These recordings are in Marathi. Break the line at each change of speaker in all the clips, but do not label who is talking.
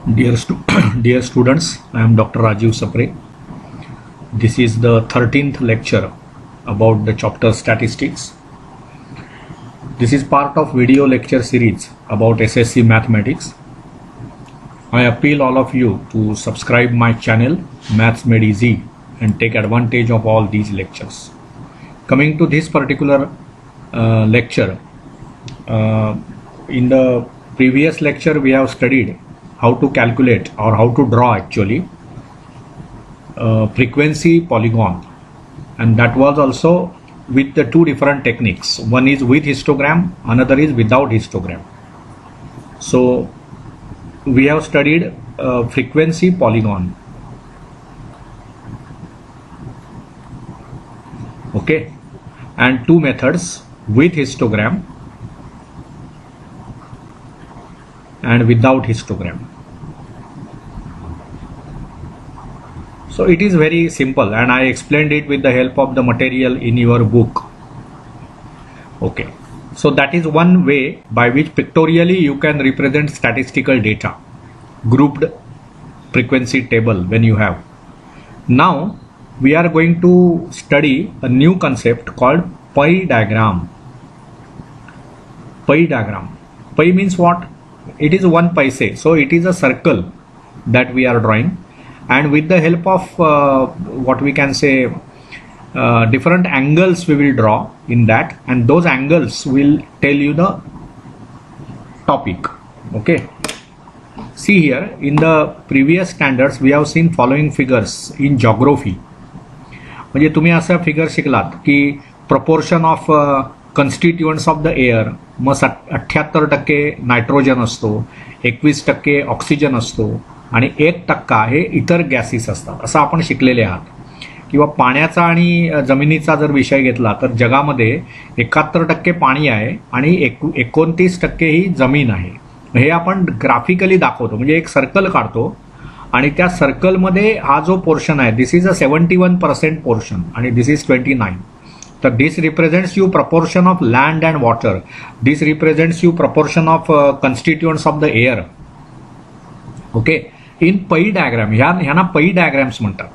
Dear students, I am Dr. Rajiv Sapre. This is the 13th lecture about the chapter statistics. This is part of video lecture series about SSC mathematics. I appeal all of you to subscribe my channel Maths Made Easy and take advantage of all these lectures. Coming to this particular lecture, in the previous lecture we have studied how to calculate or how to draw actually frequency polygon, and that was also with the two different techniques. One is with histogram, another is without histogram. So we have studied frequency polygon. Okay, and two methods, with histogram and without histogram. So it is very simple, and I explained it with the help of the material in your book. Okay, so that is one way by which pictorially you can represent statistical data, grouped frequency table when you have. Now we are going to study a new concept called pie diagram. Pie diagram. Pie means what? It is 1 paise. So it is a circle that we are drawing, and with the help of what we can say different angles we will draw in that, and those angles will tell you the topic. Okay, see here, in the previous standards we have seen following figures in geography. म्हणजे तुम्ही असा फिगर शिकलात की proportion of constituents of the air, मग 78% नायट्रोजन असतो, 21% ऑक्सिजन असतो आणि 1% हे इतर गॅसेस असतात, असं आपण शिकलेले आहात. किंवा पाण्याचा आणि जमिनीचा जर विषय घेतला तर जगामध्ये 71% पाणी आहे आणि 29% ही जमीन आहे. हे आपण ग्राफिकली दाखवतो, म्हणजे एक सर्कल काढतो आणि त्या सर्कलमध्ये हा जो पोर्शन आहे, दिस इज अ 71% पोर्शन आणि दिस इज 29. तर this represents you proportion of land and water, this represents you proportion of constituents of the air. Okay, in pie diagram, ह्यांना पई डायग्राम्स म्हणतात.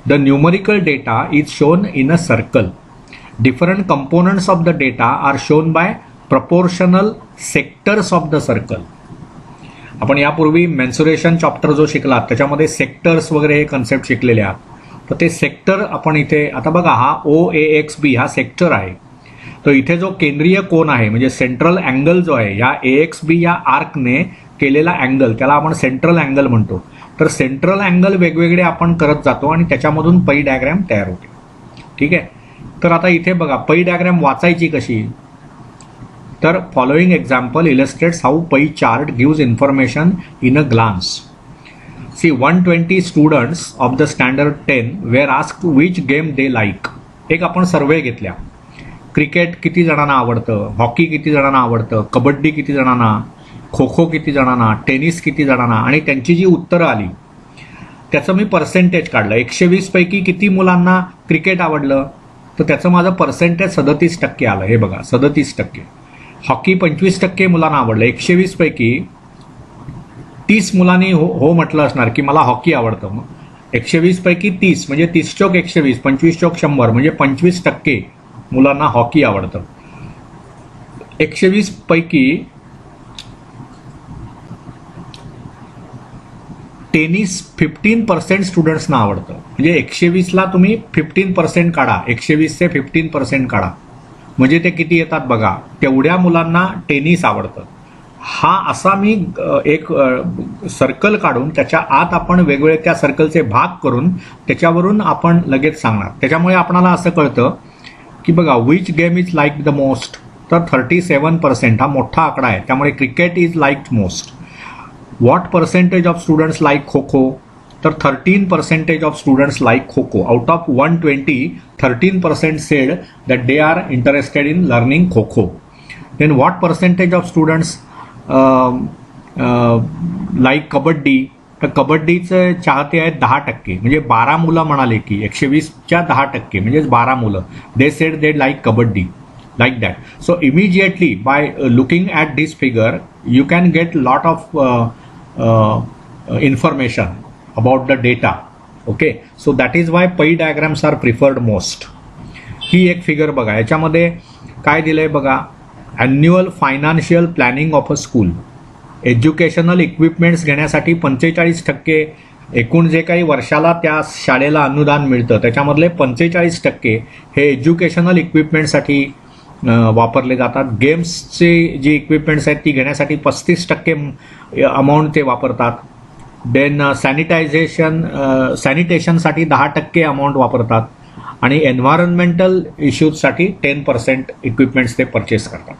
The numerical data is shown in a circle. Different components of the data are shown by proportional sectors of the circle. आपण यापूर्वी मेन्सुरेशन चॅप्टर जो शिकला त्याच्यामध्ये सेक्टर्स वगैरे हे कन्सेप्ट शिकलेले आहात. तर ते सेक्टर आपण इथे आता बघा, हा OAXB हा सेक्टर आहे. तर इथे जो केंद्रीय कोन आहे म्हणजे सेंट्रल अँगल जो आहे, या AXB या आर्कने केलेला अँगल, त्याला आपण सेंट्रल अँगल म्हणतो. तर सेंट्रल अँगल वेगवेगळे आपण करत जातो आणि त्याच्यामधून पई डायग्राम तयार होते. ठीक आहे, तर आता इथे बघा पई डायग्राम वाचायची कशी. तर following example illustrates how pie chart gives information in a glance. See 120 students of the standard 10 were asked which game they like. एक आपण सर्वे घेतल्या, क्रिकेट किती जणांना आवडतं, हॉकी किती जणांना आवडतं, कबड्डी किती जणांना, खो खो किती जणांना, टेनिस किती जणांना, आणि त्यांची जी उत्तरं आली त्याचं मी पर्सेंटेज काढलं. 120 पैकी किती मुलांना क्रिकेट आवडलं, तर त्याचं माझं पर्सेंटेज 37% आलं. हे बघा 37%. हॉकी 25% मुलांना आवडलं. 120 पैकी 30 मुलांनी हो म्हटलं असणार की मला हॉकी आवडतं. मग 120 पैकी 30 म्हणजे 30 चौक 120, 25 चौक 100 म्हणजे 25% मुलांना हॉकी आवडतं. 120 पैकी टेनिस 15% स्टुडंट्सना आवडतं. म्हणजे 120ला तुम्ही 15% काढा, 120 से 15% काढा, म्हणजे ते किती येतात बघा. तेवढ्या मुलांना टेनिस आवडतं. हा असा मी एक सर्कल काढून त्याच्या आत आपण वेगवेगळे त्या सर्कलचे भाग करून त्याच्यावरून आपण लगेच सांगणार. त्याच्यामुळे आपणाला असं कळतं की बघा which game is like the most. तर 37% हा मोठा आकडा आहे, त्यामुळे cricket is liked most. What percentage of students like kho kho. तर 13% of students like kho kho. Out of 120, 13% said that they are interested in learning kho kho. Then what percentage of students like kabaddi. तर कबड्डीचे चाहते आहेत 10%, म्हणजे 12 मुलं म्हणाले की 120च्या 10% म्हणजे 12 मुलं. They said they like kabaddi. like that. So immediately by looking at this figure you can get lot of information about the data. Okay, so that is why pie diagrams are preferred most. ही एक फिगर बघा, याच्यामध्ये काय दिलंय बघा, annual financial planning of a school. Educational equipments घेण्यासाठी 45% एकूण जे काही वर्षाला त्या शाळेला अनुदान मिळतं त्याच्यामधले 45% हे एज्युकेशनल इक्विपमेंटसाठी वापरले जातात. गेम्सचे जी इक्विपमेंट्स आहेत ती घेण्यासाठी 35% अमाऊंट ते वापरतात. देन सॅनिटेशनसाठी 10% अमाऊंट वापरतात आणि एन्व्हायरमेंटल इश्यूजसाठी 10% इक्विपमेंट्स ते परचेस करतात.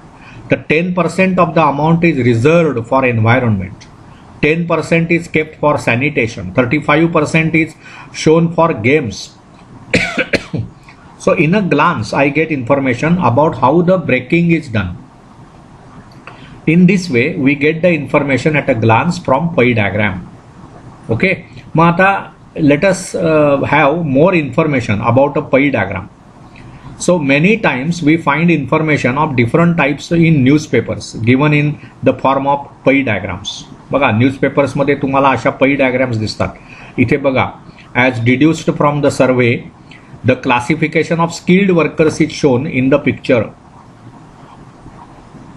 तर 10% of the amount is reserved for environment, 10% is kept for sanitation, 35% is shown for games. So in a glance I get information about how the breaking is done. In this way we get the information at a glance from pie diagram. Okay, मग आता let us have more information about a pie diagram. So many times we find information of different types in newspapers given in the form of pie diagrams. बघा, न्यूजपेपर्समध्ये तुम्हाला अशा पई डायग्राम्स दिसतात. इथे बघा, as deduced from the survey the classification of skilled workers is shown in the picture.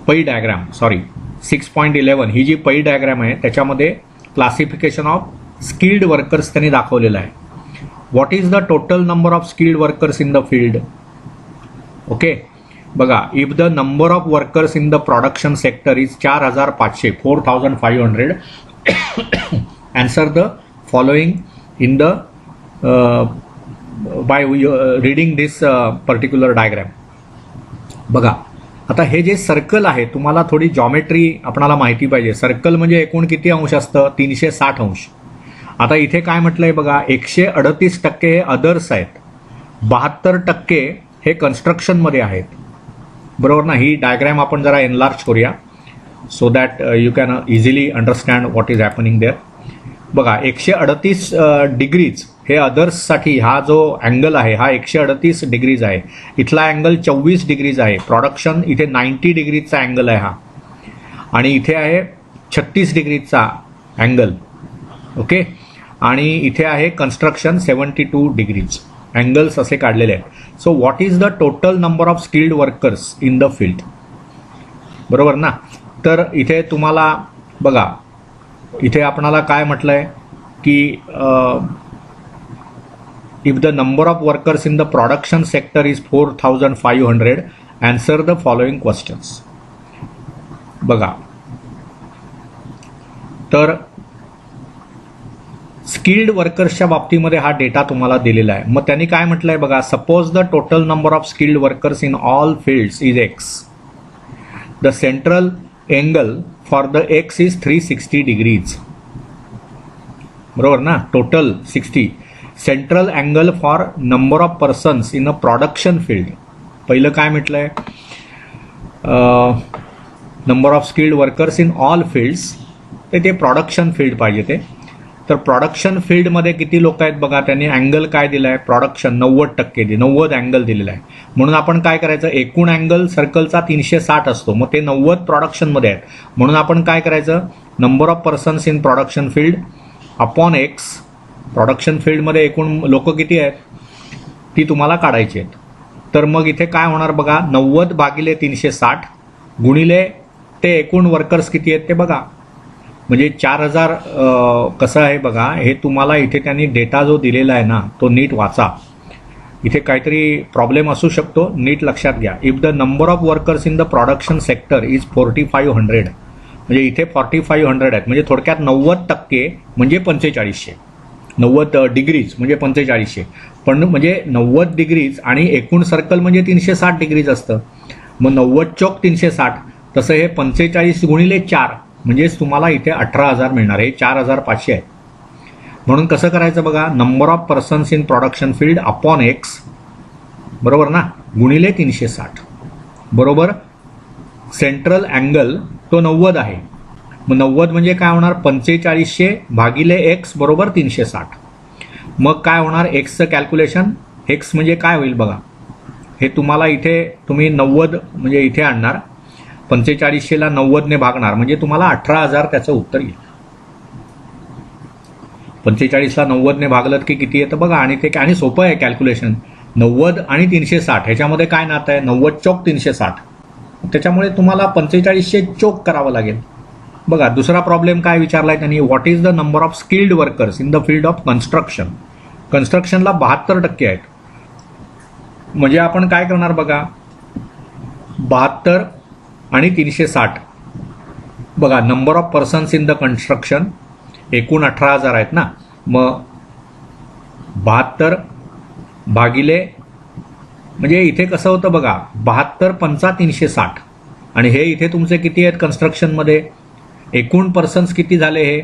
Pie diagram 6.11 ही जी पई डायग्राम आहे त्याच्यामध्ये क्लासिफिकेशन ऑफ स्किल्ड वर्कर्स त्यांनी दाखवलेलं आहे. What is the total number of skilled workers in the field. Okay, बघा, if the number of workers in the production sector is 4,500 answer the following in the by reading this particular diagram. बघा, आता हे जे सर्कल आहे तुम्हाला थोडी जॉमेट्री आपणाला माहिती पाहिजे. सर्कल म्हणजे एकूण किती अंश असतं, 360 अंश. आता इथे काय म्हटलंय बघा, 138% हे अदर्स आहेत, 72% हे कन्स्ट्रक्शनमध्ये आहेत. बरोबर ना. ही डायग्राम आपण जरा एनलार्ज करूया so that you can easily understand what is happening there. बघा, 138 डिग्रीज हे अदर्ससाठी हा जो अँगल आहे हा 138 डिग्रीज आहे. इथला अँगल 24 डिग्रीज आहे. प्रोडक्शन इथे 90 डिग्रीजचा अँगल आहे हा, आणि इथे आहे 36 डिग्रीजचा अँगल. ओके, आणि इथे आहे कन्स्ट्रक्शन 72 डिग्रीज. अँगल्स असे काढलेले आहेत. So what is the total number of skilled workers in the field. बरोबर ना. तर इथे तुम्हाला बघा, इथे आपणाला काय म्हटलंय की if the number of workers in the production sector is 4,500 answer the following questions. बघा, तर स्किल्ड वर्कर्सच्या बाबतीमध्ये हा डेटा तुम्हाला दिलेला आहे. मग त्यांनी काय म्हटलंय बघा, suppose the total number of skilled workers in all fields is x. The central angle for the x is 360 degrees. बरोबर ना. Total 60. Central angle for number of persons in a production field. पहिलं काय म्हटलंय, number of skilled workers in all fields, ते प्रोडक्शन फील्ड पाहिजे ते. तर प्रोडक्शन फील्डमध्ये किती लोक आहेत बघा, त्यांनी अँगल काय दिला आहे, प्रोडक्शन 90% 90 अँगल दिलेला आहे. म्हणून आपण काय करायचं, एकूण अँगल सर्कलचा 360 असतो, मग ते 90 प्रोडक्शनमध्ये आहेत. म्हणून आपण काय करायचं, number of persons in production field upon x. Production फील्डमध्ये एकूण लोक किती आहेत ती तुम्हाला काढायची आहेत. तर मग इथे काय होणार बघा, 90 भागिले 360 गुणिले ते एकूण वर्कर्स किती आहेत ते बघा, म्हणजे 4,000. कसं आहे बघा, हे तुम्हाला इथे त्यांनी डेटा जो दिलेला आहे ना तो नीट वाचा. इथे काहीतरी प्रॉब्लेम असू शकतो, नीट लक्षात घ्या. If the number of workers in the production sector is 4,500, म्हणजे इथे 4,500 आहेत, म्हणजे थोडक्यात 90% म्हणजे 4500. 90 डिग्रीज म्हणजे 4500, पण म्हणजे 90 डिग्रीज आणि एकूण सर्कल म्हणजे 360 डिग्रीज असतं. मग 90 चौक 360, तसं हे 45 गुणिले 4 म्हणजेच तुम्हाला इथे 18,000 मिळणार. हे 4,500 आहे. म्हणून कसं करायचं बघा, number of persons in production field upon x, बरोबर ना, गुणिले 360. बरोबर. सेंट्रल अँगल तो 90 आहे, मग 90 म्हणजे काय होणार, 4500 भागिले एक्स बरोबर 360. मग काय होणार, एक्सचं कॅल्क्युलेशन. एक्स म्हणजे काय होईल बघा, हे तुम्हाला इथे तुम्ही 90 म्हणजे इथे आणणार, 4500ला 90ने भागणार, म्हणजे तुम्हाला 18,000 त्याचं उत्तर येईल. 45ला 90ने भागलत की किती येतं बघा. आणि ते आणि सोपं आहे कॅल्क्युलेशन. 90 आणि 360 ह्याच्यामध्ये काय नातं आहे? 90 चौक 360. त्याच्यामुळे तुम्हाला 4500 चोक करावं लागेल. बघा दुसरा प्रॉब्लेम काय विचारलाय त्यांनी, what is the number of skilled workers in the field of construction. कन्स्ट्रक्शनला 72% आहेत. म्हणजे आपण काय करणार बघा, 72 आणि 360. बघा number of persons in the construction एकूण 18,000 आहेत ना. मग 72 भागिले, म्हणजे इथे कसं होतं बघा, 72 पंचा 360. आणि हे इथे तुमचे किती आहेत कन्स्ट्रक्शनमध्ये, एकूण पर्सन्स किती झाले हे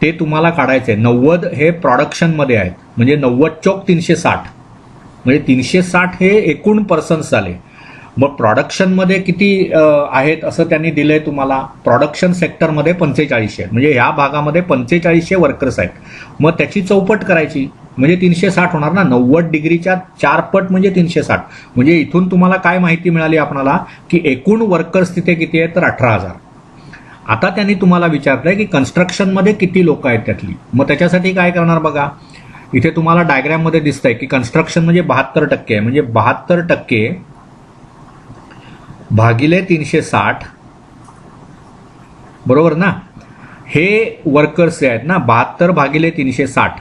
ते तुम्हाला काढायचे. 90 हे प्रोडक्शनमध्ये आहेत, म्हणजे 90 चौक 360, म्हणजे 360 हे एकूण पर्सन्स झाले. मग प्रोडक्शनमध्ये किती आहेत असं त्यांनी दिलंय तुम्हाला. प्रोडक्शन सेक्टरमध्ये 45 आहेत, म्हणजे ह्या भागामध्ये 4500 वर्कर्स आहेत. मग त्याची चौपट करायची म्हणजे 360 होणार ना. 90 डिग्रीच्या 4 पट म्हणजे 360. म्हणजे इथून तुम्हाला काय माहिती मिळाली आपणाला की एकूण वर्कर्स तिथे किती आहेत, तर 18,000. आता त्यांनी तुम्हाला विचारलंय की कन्स्ट्रक्शनमध्ये किती लोक आहेत त्यातली. मग त्याच्यासाठी काय करणार बघा, इथे तुम्हाला डायग्राममध्ये दिसतंय की कन्स्ट्रक्शन म्हणजे 72% आहे, म्हणजे 72% भागिले 360, बरोबर ना. हे वर्कर्स जे आहेत ना, 72 भागिले 360,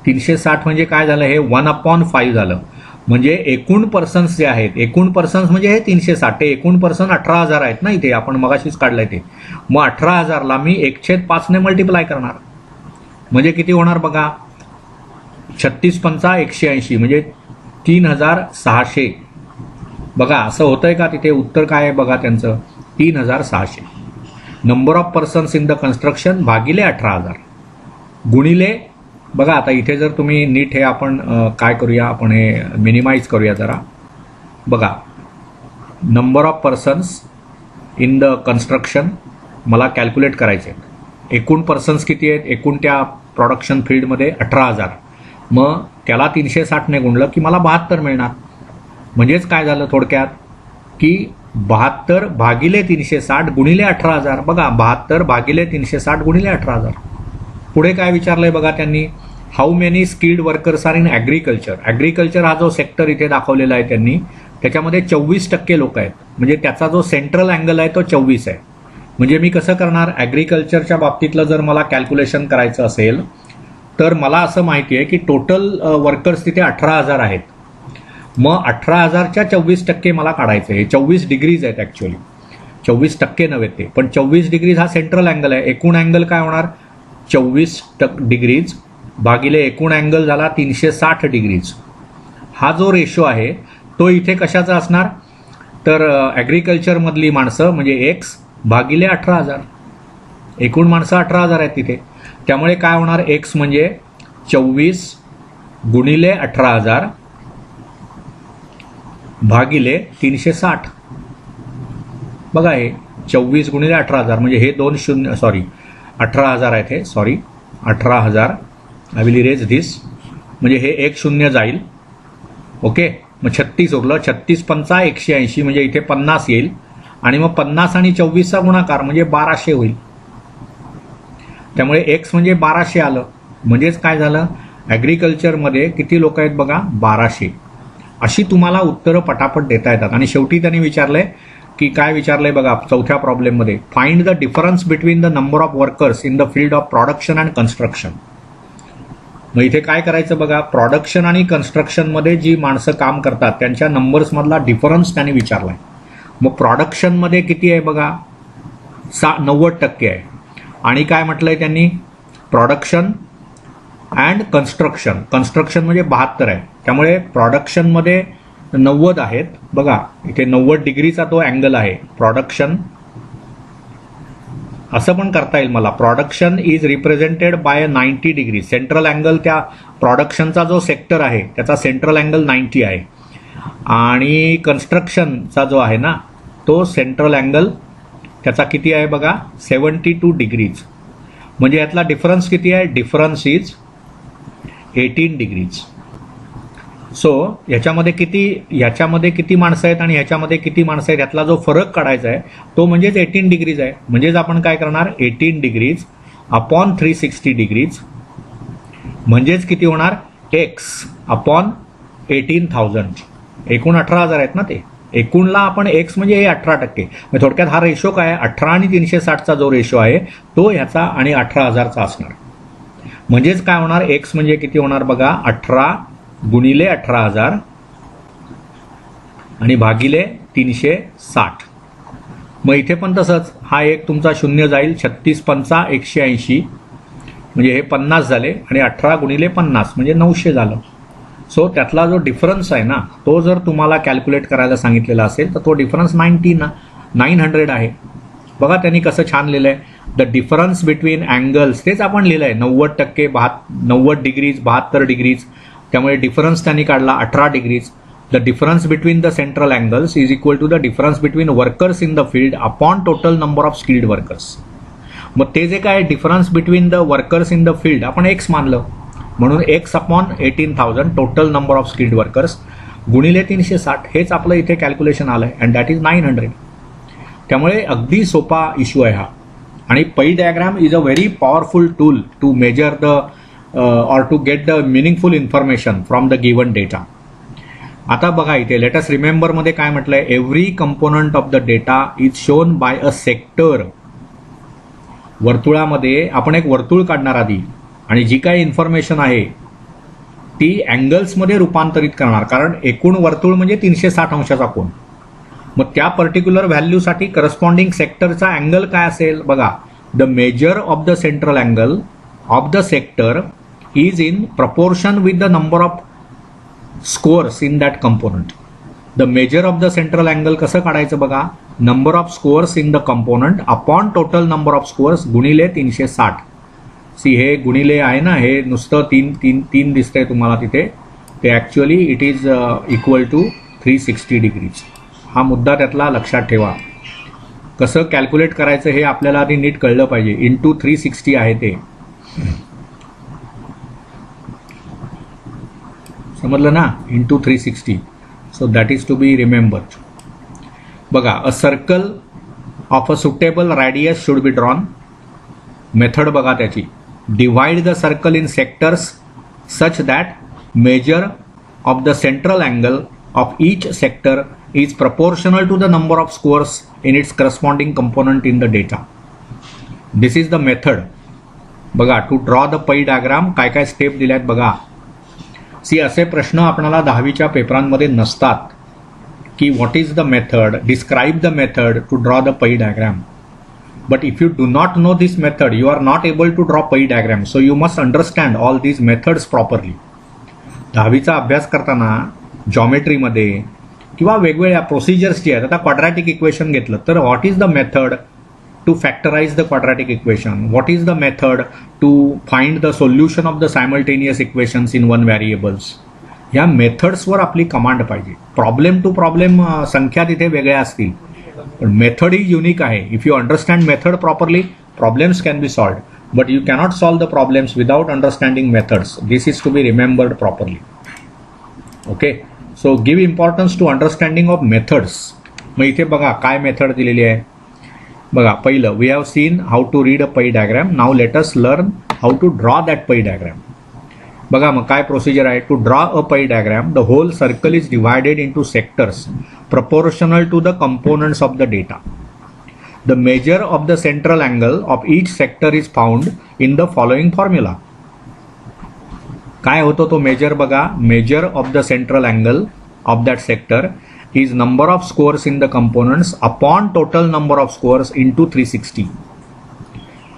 360 म्हणजे काय झालं, हे 1/5 झालं. म्हणजे एकूण पर्सन्स जे आहेत, एकूण पर्सन्स म्हणजे हे 360, हे एकूण पर्सन 18,000 आहेत ना इथे, आपण मगाशीच काढलंय ते. मग 18,000ला मी 1/5ने मल्टिप्लाय करणार, म्हणजे किती होणार बघा, 36 पंचा 180, म्हणजे 3,600. बघा असं होतंय का तिथे, उत्तर काय आहे बघा त्यांचं, 3,600. Number of persons in the construction भागिले 18,000 गुणिले, बघा आता इथे जर तुम्ही नीट हे आपण काय करूया, आपण हे मिनिमाइज करूया जरा. बघा number of persons in the construction मला कॅल्क्युलेट करायचे. एकूण पर्सन्स किती आहेत एकूण त्या प्रोडक्शन फील्डमध्ये, 18,000. मग त्याला 360ने गुणलं की मला 72 मिळणार. म्हणजेच काय झालं थोडक्यात की 72 भागिले 360 गुणिले 18,000. बघा 72 भागिले 360 गुणिले 18,000. पुढे काय विचारलंय बघा त्यांनी, how many skilled workers are in agriculture. Agriculture हा जो सेक्टर इथे दाखवलेला आहे त्यांनी, त्याच्यामध्ये 24% लोक आहेत. म्हणजे त्याचा जो सेंट्रल अँगल आहे तो 24 आहे. म्हणजे मी कसं करणार, ॲग्रिकल्चरच्या बाबतीतलं जर मला कॅल्क्युलेशन करायचं असेल तर मला असं माहिती आहे की टोटल वर्कर्स तिथे 18,000 आहेत. मग 18,000च्या 24% मला काढायचं आहे. 24 डिग्रीज आहेत ॲक्च्युअली, 24% नव्हे ते, पण 24 डिग्रीज हा सेंट्रल अँगल आहे. एकूण अँगल काय होणार, 24 डिग्रीज भागिले एकूण अँगल झाला 360 डिग्रीज. हा जो रेशो आहे तो इथे कशाचा असणार, तर ॲग्रिकल्चरमधली माणसं म्हणजे एक्स भागिले 18,000. एकूण माणसं 18,000 आहेत तिथे. त्यामुळे काय होणार, एक्स म्हणजे 24 गुणिले 18,000 भागिले 360. बघा हे 24 गुणिले 18,000 म्हणजे हे 2 शून्य, सॉरी 18,000 आहेत हे, sorry 18,000. I will erase this, म्हणजे हे 1 शून्य जाईल. ओके, मग 36 उरलं, 36 पंचा 180 म्हणजे इथे 50 येईल. आणि मग 50 आणि 24चा गुणाकार म्हणजे 1200 होईल. त्यामुळे एक्स म्हणजे 1200 आलं. म्हणजेच काय झालं, ॲग्रिकल्चरमध्ये किती लोक आहेत बघा, 1200. अशी तुम्हाला उत्तरं पटापट देता येतात. आणि शेवटी त्यांनी विचारलंय की काय विचारलंय बघा, चौथ्या प्रॉब्लेममध्ये, find the difference between the number of workers in the field of production and construction. मग इथे काय करायचं बघा, प्रोडक्शन आणि कन्स्ट्रक्शनमध्ये जी माणसं काम करतात त्यांच्या नंबर्समधला डिफरन्स त्यांनी विचारलाय. मग प्रोडक्शनमध्ये किती आहे बघा, 90% आहे. आणि काय म्हटलंय त्यांनी, प्रोडक्शन अँड कन्स्ट्रक्शन, कन्स्ट्रक्शन म्हणजे 72 आहे. त्यामुळे प्रोडक्शनमध्ये 90 आहेत. बघा इथे 90 डिग्रीचा तो अँगल आहे. प्रोडक्शन असं पण करता येईल मला, production is represented by 90 degree. Central angle त्या प्रोडक्शनचा जो सेक्टर आहे त्याचा सेंट्रल अँगल 90 आहे. आणि कन्स्ट्रक्शनचा जो आहे ना तो सेंट्रल अँगल त्याचा किती आहे बघा, 72 डिग्रीज. म्हणजे यातला डिफरन्स किती आहे, डिफरन्स इज 18 डिग्रीज. सो ह्याच्यामध्ये किती माणसं आहेत आणि ह्याच्यामध्ये किती माणसं आहेत, यातला जो फरक काढायचा आहे तो म्हणजेच 18 डिग्रीज आहे. म्हणजेच आपण काय करणार, 18 डिग्रीज अपॉन 360 डिग्रीज म्हणजेच किती होणार, एक्स अपॉन 18,000. एकूण 18,000 आहेत ना ते, एकूणला आपण एक्स म्हणजे हे 18%. थोडक्यात हा रेशो काय आहे, 18 आणि 360चा जो रेशो आहे तो ह्याचा आणि 18,000चा असणार. म्हणजेच काय होणार, एक्स म्हणजे किती होणार बघा, 18 गुणिले 18,000 आणि भागिले 360. मग इथे पण तसंच, हा एक तुमचा शून्य जाईल, 36 पंचा 180 म्हणजे हे 50 झाले आणि 18 गुणिले 50 म्हणजे 900 झालं. सो त्यातला जो डिफरन्स आहे ना, तो जर तुम्हाला कॅल्क्युलेट करायला सांगितलेला असेल तर तो डिफरन्स 900 आहे. बघा त्यांनी कसं छान लिहिलं आहे, द डिफरन्स बिटवीन अँगल्स, तेच आपण लिहिलं आहे 90% 90 डिग्रीज 72 डिग्रीज, त्यामुळे डिफरन्स त्यांनी काढला 18 degrees. The difference between the central angles is equal to the difference between workers in the field upon total number of skilled workers. मग ते जे काय difference between the workers in the field आपण एक्स मानलं, म्हणून X upon 18,000 total number of skilled workers गुणिले 360, हेच आपलं इथे कॅल्क्युलेशन आलं आहे अँड दॅट इज 900. त्यामुळे अगदी सोपा इश्यू आहे हा. आणि pie diagram is a very powerful tool to measure the or to get the meaningful information from the given data. आता बघा इथे लेट अस रिमेंबर मध्ये काय म्हटलंय, every component of the data is shown by a sector. वर्तुळामध्ये आपण एक वर्तुळ काढणार आधी आणि जी काही इन्फॉर्मेशन आहे ती अँगल्समध्ये रूपांतरित करणार, कारण एकूण वर्तुळ म्हणजे 360 अंशाचा कोन. मग त्या पर्टिक्युलर व्हॅल्यूसाठी करस्पॉन्डिंग सेक्टरचा अँगल काय असेल बघा, the measure of the central angle of the sector is in proportion with the number of scores in that component. The measure of the central angle कसं काढायचं बघा, number of scores in the component upon total number of scores गुणिले 360. सी हे गुणिले आहे ना, हे नुसतं 3 दिसतंय तुम्हाला तिथे, ते actually it is equal to 360 degrees. हा मुद्दा त्यातला लक्षात ठेवा. कसं कॅल्क्युलेट करायचं हे आपल्याला आधी नीट कळलं पाहिजे. इंटू 360 आहे ते, समजलं ना, into 360. So that is to be remembered. बघा, a circle of a suitable radius should be drawn. Method बघा त्याची, divide the circle in sectors such that measure of the central angle of each sector is proportional to the number of squares in its corresponding component in the data. This is the method. बघा, to draw the pie diagram काय काय स्टेप दिल्या आहेत बघा. सी असे प्रश्न आपल्याला 10वीच्या पेपरांमध्ये नसतात की what is the method, describe the method to draw the pie diagram. But if you do not know this method you are not able to draw pie diagram. So you must understand all these methods properly. 10वीचा अभ्यास करताना जॉमेट्रीमध्ये किंवा वेगवेगळ्या प्रोसिजर्स जी आहेत, आता क्वाड्रॅटिक इक्वेशन घेतलं तर what is the method to factorise the quadratic equation, what is the method to find the solution of the simultaneous equations in one variables. ह्या मेथड्सवर आपली कमांड पाहिजे. प्रॉब्लेम टू प्रॉब्लेम संख्या तिथे वेगळ्या असतील, पण मेथड ही युनिक आहे. If you understand method properly problems can be solved, but you cannot solve the problems without understanding methods. This is to be remembered properly. Okay, so give importance to understanding of methods. मग इथे बघा काय मेथड दिलेली आहे बघा. पहिलं, we have seen how to read a pie diagram. Now let us learn how to draw that pie diagram. बघा मग काय प्रोसिजर आहे. To draw a pie diagram the whole circle is divided into sectors proportional to the components of the data. The measure of the central angle of each sector is found in the following formula. काय होतो तो मेजर बघा. Measure of the central angle of that sector is number of scores in the components upon total number of scores into 360.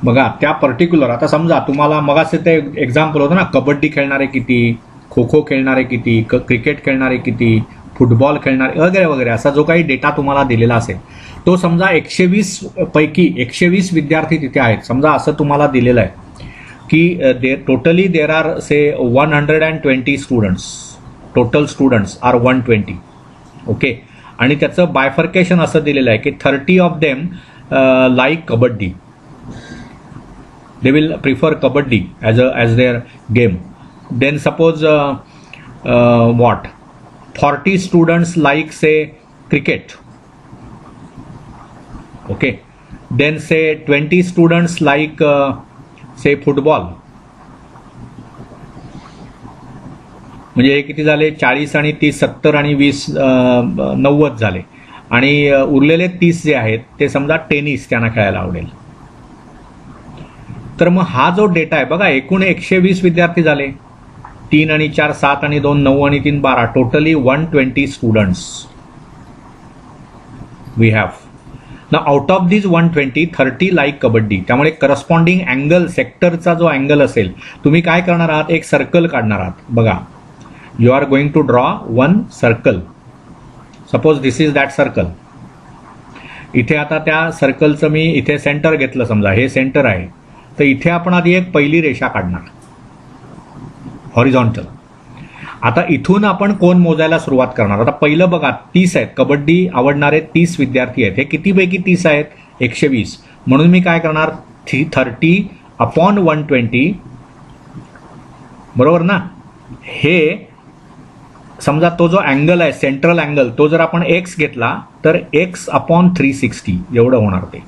बघा त्या पर्टिक्युलर, आता समजा तुम्हाला मगाचे ते एक्झाम्पल होतं ना, कबड्डी खेळणारे किती, खो खो खेळणारे किती, क्रिकेट खेळणारे किती, फुटबॉल खेळणारे वगैरे वगैरे, असा जो काही डेटा तुम्हाला दिलेला असेल तो समजा 120 पैकी 120 विद्यार्थी तिथे आहेत समजा, असं तुम्हाला दिलेलं आहे की totally there are say 120 students. Total students are 120. Okay, आणि त्याचं बायफर्केशन असं दिलेलं आहे की 30 of them like kabaddi, they will prefer kabaddi as their game. Then suppose what 40 students like say cricket. Okay, then say 20 students like say football. म्हणजे हे किती झाले 40 आणि 30 70 आणि 20 90 झाले आणि उरलेले 30 जे आहेत ते समजा टेनिस त्यांना खेळायला आवडेल. तर मग हा जो डेटा आहे बघा, एकूण 120 विद्यार्थी झाले, 3 आणि 4 7 आणि 2 9 आणि 3 12, टोटली 120 स्टुडंट्स वी हॅव. ना out of this 120 30 like kabaddi. त्यामुळे करस्पॉन्डिंग अँगल सेक्टरचा जो अँगल असेल, तुम्ही काय करणार आहात, एक सर्कल काढणार आहात. बघा, you are going to draw one circle. Suppose this is that circle. इथे आता त्या सर्कलचं मी इथे सेंटर घेतलं, समजा हे सेंटर आहे, तर इथे आपण आधी एक पहिली रेषा काढणार हॉरिझॉन्टल. आता इथून आपण कोण मोजायला सुरुवात करणार. आता पहिलं बघा 30 आहेत, कबड्डी आवडणारे 30 विद्यार्थी आहेत. हे कितीपैकी 30 आहेत, 120. म्हणून मी काय करणार, 30 अपॉन 120, बरोबर ना. हे समजा तो जो अँगल आहे सेंट्रल अँगल, तो जर आपण एक्स घेतला तर एक्स अपॉन 360 एवढं होणार. ते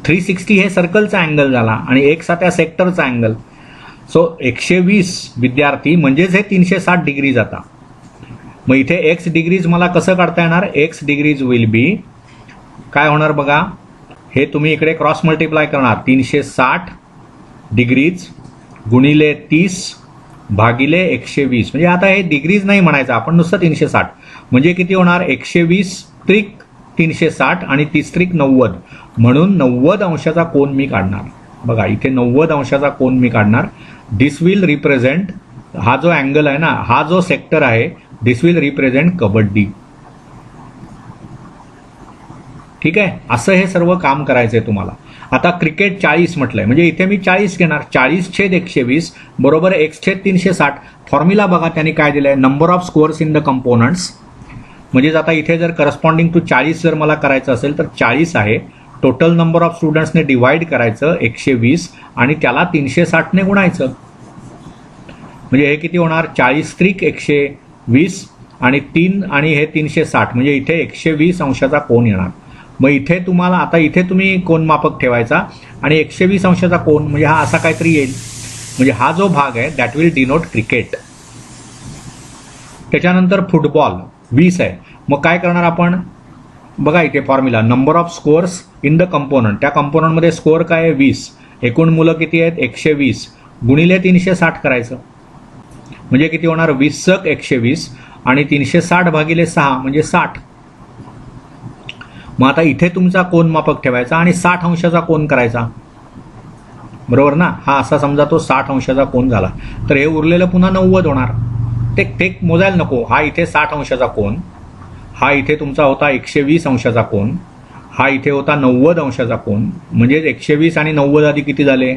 360 हे सर्कलचा अँगल झाला आणि एक्स हा त्या सेक्टरचा अँगल. सो 120 विद्यार्थी म्हणजेच हे 360 डिग्रीज. आता मग इथे एक्स डिग्रीज मला कसं काढता येणार, एक्स डिग्रीज विल बी काय होणार बघा, हे तुम्ही इकडे क्रॉस मल्टिप्लाय करणार, 360 डिग्रीज गुणिले 30 भागिले 120. म्हणजे आता हे डिग्रीज नाही म्हणायचं आपण, नुसतं 360. म्हणजे किती होणार, 120 त्रिक 360 आणि 30 त्रिक 90. म्हणून 90 अंशाचा कोन मी काढणार. बघा इथे 90 अंशाचा कोन मी काढणार. दिस विल रिप्रेझेंट, हा जो अँगल आहे ना, हा जो सेक्टर आहे, दिस विल रिप्रेझेंट कबड्डी. ठीक आहे, असं हे सर्व काम करायचंय तुम्हाला. आता क्रिकेट 40 म्हटलंय, म्हणजे इथे मी 40 घेणार. 40/120 बरोबर x/360. फॉर्म्युला बघा त्यांनी काय दिलंय, number of scores in the components. म्हणजेच आता इथे जर करस्पॉन्डिंग टू 40 जर मला करायचं असेल तर 40 आहे. टोटल नंबर ऑफ स्टुडंट्सने डिवाइड करायचं 120 आणि त्याला 360ने गुणायचं. म्हणजे हे किती होणार, 40 त्रिक 120 आणि 3 आणि हे 360, म्हणजे इथे 120 अंशाचा कोन येणार. मग इथे तुम्हाला आता इथे तुम्ही कोनमापक ठेवायचा आणि 120 अंशाचा कोन म्हणजे हा असा काहीतरी येईल. म्हणजे हा जो भाग आहे दॅट विल डिनोट क्रिकेट. त्याच्यानंतर फुटबॉल 20 आहे. मग काय करणार आपण, बघा इथे formula, number of scores in the component. त्या कंपोनंटमध्ये स्कोअर काय आहे 20, एकूण मुलं किती आहेत 120 गुणिले 360 करायचं. म्हणजे किती होणार, 20/120 आणि 360 भागिले 6 म्हणजे 60. मग आता इथे तुमचा कोन मापक ठेवायचा आणि 60 अंशाचा कोन करायचा, बरोबर ना. हा असा समजा तो 60 अंशाचा कोन झाला, तर हे उरलेलं पुन्हा 90 होणार. ते मोजायला नको. हा इथे 60 अंशाचा कोन, हा इथे तुमचा होता 120 अंशाचा कोन, हा इथे होता 90 अंशाचा कोन. म्हणजे 120 आणि 90 आधी किती झाले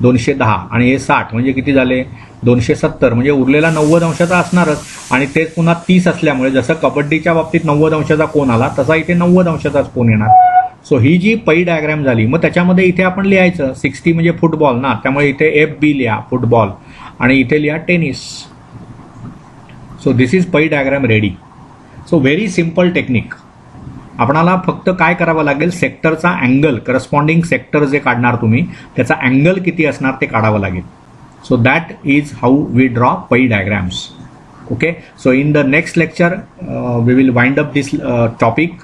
210 आणि हे 60 म्हणजे किती झाले 270. म्हणजे उरलेला 90 अंशाचा असणारच. आणि तेच पुन्हा 30 असल्यामुळे जसं कबड्डीच्या बाबतीत 90 अंशाचा कोन आला तसा इथे 90 अंशाचाच कोन येणार. सो ही जी पै डायग्राम झाली. मग त्याच्यामध्ये इथे आपण लिहायचं 60 म्हणजे फुटबॉल ना, त्यामुळे इथे FB लिहा फुटबॉल आणि इथे लिहा टेनिस. सो दिस इज पै diagram ready. So very simple technique. आपणाला फक्त काय करावं लागेल, सेक्टरचा अँगल, करस्पॉन्डिंग सेक्टर जे काढणार तुम्ही त्याचा अँगल किती असणार ते काढावं लागेल. So that is how we draw pie diagrams. Okay, so in the next lecture we will wind up this topic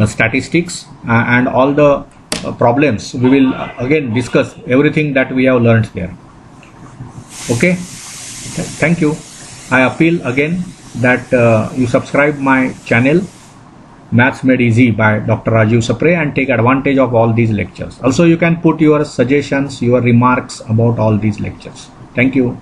statistics and all the problems. We will again discuss everything that we have learned there. Okay, thank you. I appeal again that you subscribe my channel Maths Made Easy by Dr. Rajiv Sapre and take advantage of all these lectures. Also you can put your suggestions, your remarks about all these lectures. Thank you.